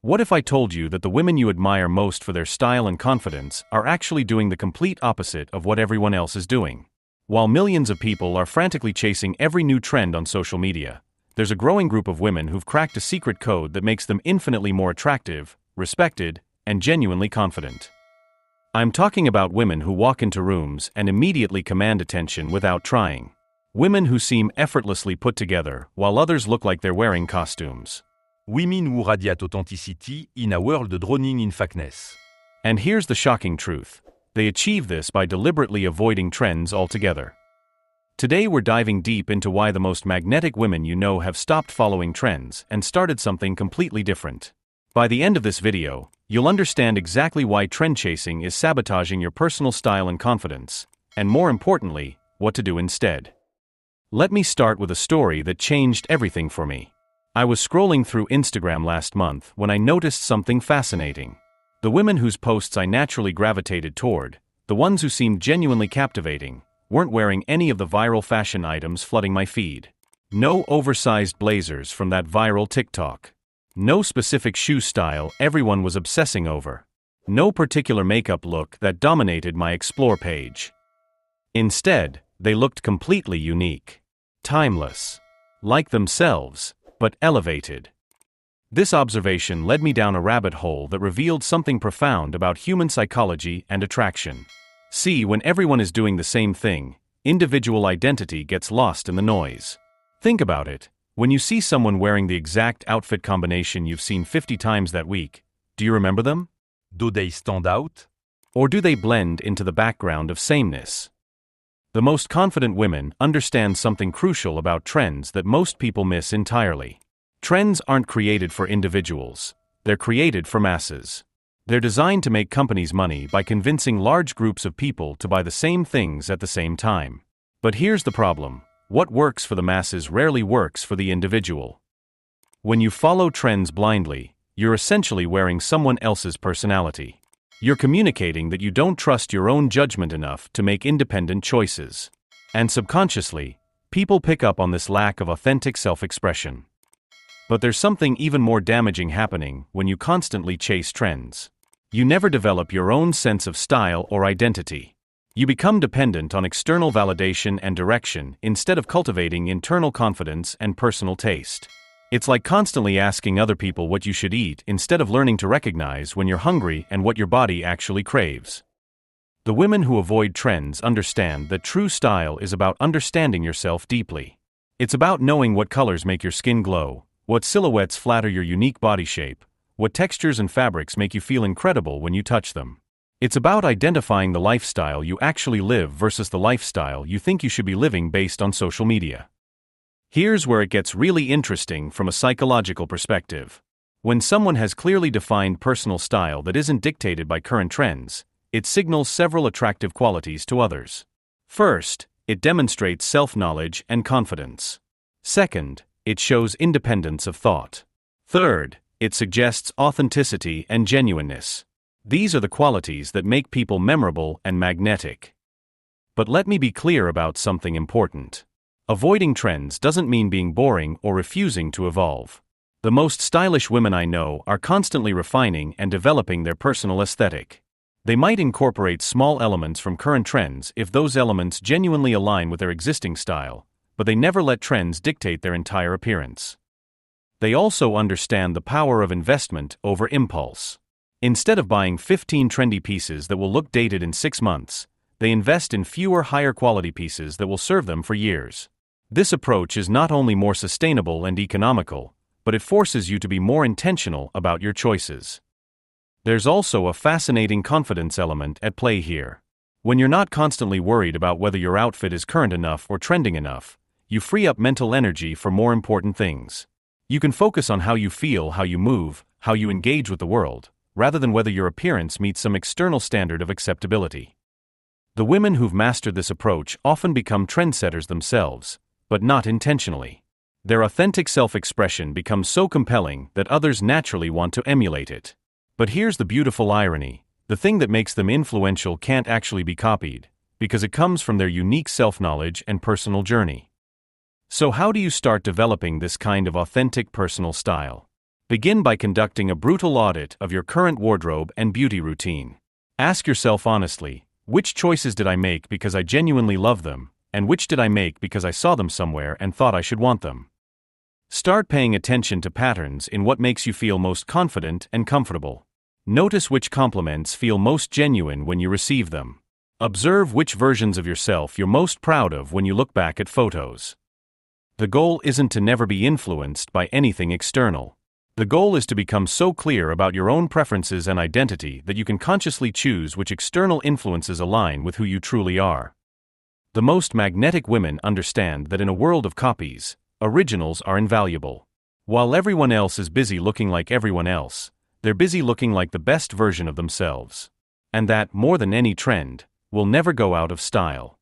What if I told you that the women you admire most for their style and confidence are actually doing the complete opposite of what everyone else is doing? While millions of people are frantically chasing every new trend on social media, there's a growing group of women who've cracked a secret code that makes them infinitely more attractive, respected, and genuinely confident. I'm talking about women who walk into rooms and immediately command attention without trying. Women who seem effortlessly put together while others look like they're wearing costumes. Women who radiate authenticity in a world drowning in fakeness. And here's the shocking truth. They achieve this by deliberately avoiding trends altogether. Today we're diving deep into why the most magnetic women you know have stopped following trends and started something completely different. By the end of this video, you'll understand exactly why trend chasing is sabotaging your personal style and confidence, and more importantly, what to do instead. Let me start with a story that changed everything for me. I was scrolling through Instagram last month when I noticed something fascinating. The women whose posts I naturally gravitated toward, the ones who seemed genuinely captivating, weren't wearing any of the viral fashion items flooding my feed. No oversized blazers from that viral TikTok. No specific shoe style everyone was obsessing over. No particular makeup look that dominated my Explore page. Instead, they looked completely unique. Timeless. Like themselves, but elevated. This observation led me down a rabbit hole that revealed something profound about human psychology and attraction. See, when everyone is doing the same thing, individual identity gets lost in the noise. Think about it. When you see someone wearing the exact outfit combination you've seen 50 times that week, do you remember them? Do they stand out? Or do they blend into the background of sameness? The most confident women understand something crucial about trends that most people miss entirely. Trends aren't created for individuals. They're created for masses. They're designed to make companies money by convincing large groups of people to buy the same things at the same time. But here's the problem. What works for the masses rarely works for the individual. When you follow trends blindly, you're essentially wearing someone else's personality. You're communicating that you don't trust your own judgment enough to make independent choices. And subconsciously, people pick up on this lack of authentic self-expression. But there's something even more damaging happening when you constantly chase trends. You never develop your own sense of style or identity. You become dependent on external validation and direction instead of cultivating internal confidence and personal taste. It's like constantly asking other people what you should eat instead of learning to recognize when you're hungry and what your body actually craves. The women who avoid trends understand that true style is about understanding yourself deeply. It's about knowing what colors make your skin glow, what silhouettes flatter your unique body shape, what textures and fabrics make you feel incredible when you touch them. It's about identifying the lifestyle you actually live versus the lifestyle you think you should be living based on social media. Here's where it gets really interesting from a psychological perspective. When someone has clearly defined personal style that isn't dictated by current trends, it signals several attractive qualities to others. First, it demonstrates self-knowledge and confidence. Second, it shows independence of thought. Third, it suggests authenticity and genuineness. These are the qualities that make people memorable and magnetic. But let me be clear about something important. Avoiding trends doesn't mean being boring or refusing to evolve. The most stylish women I know are constantly refining and developing their personal aesthetic. They might incorporate small elements from current trends if those elements genuinely align with their existing style, but they never let trends dictate their entire appearance. They also understand the power of investment over impulse. Instead of buying 15 trendy pieces that will look dated in 6 months, they invest in fewer higher quality pieces that will serve them for years. This approach is not only more sustainable and economical, but it forces you to be more intentional about your choices. There's also a fascinating confidence element at play here. When you're not constantly worried about whether your outfit is current enough or trending enough, you free up mental energy for more important things. You can focus on how you feel, how you move, how you engage with the world, rather than whether your appearance meets some external standard of acceptability. The women who've mastered this approach often become trendsetters themselves, but not intentionally. Their authentic self-expression becomes so compelling that others naturally want to emulate it. But here's the beautiful irony. The thing that makes them influential can't actually be copied, because it comes from their unique self-knowledge and personal journey. So how do you start developing this kind of authentic personal style? Begin by conducting a brutal audit of your current wardrobe and beauty routine. Ask yourself honestly, which choices did I make because I genuinely love them, and which did I make because I saw them somewhere and thought I should want them? Start paying attention to patterns in what makes you feel most confident and comfortable. Notice which compliments feel most genuine when you receive them. Observe which versions of yourself you're most proud of when you look back at photos. The goal isn't to never be influenced by anything external. The goal is to become so clear about your own preferences and identity that you can consciously choose which external influences align with who you truly are. The most magnetic women understand that in a world of copies, originals are invaluable. While everyone else is busy looking like everyone else, they're busy looking like the best version of themselves. And that, more than any trend, will never go out of style.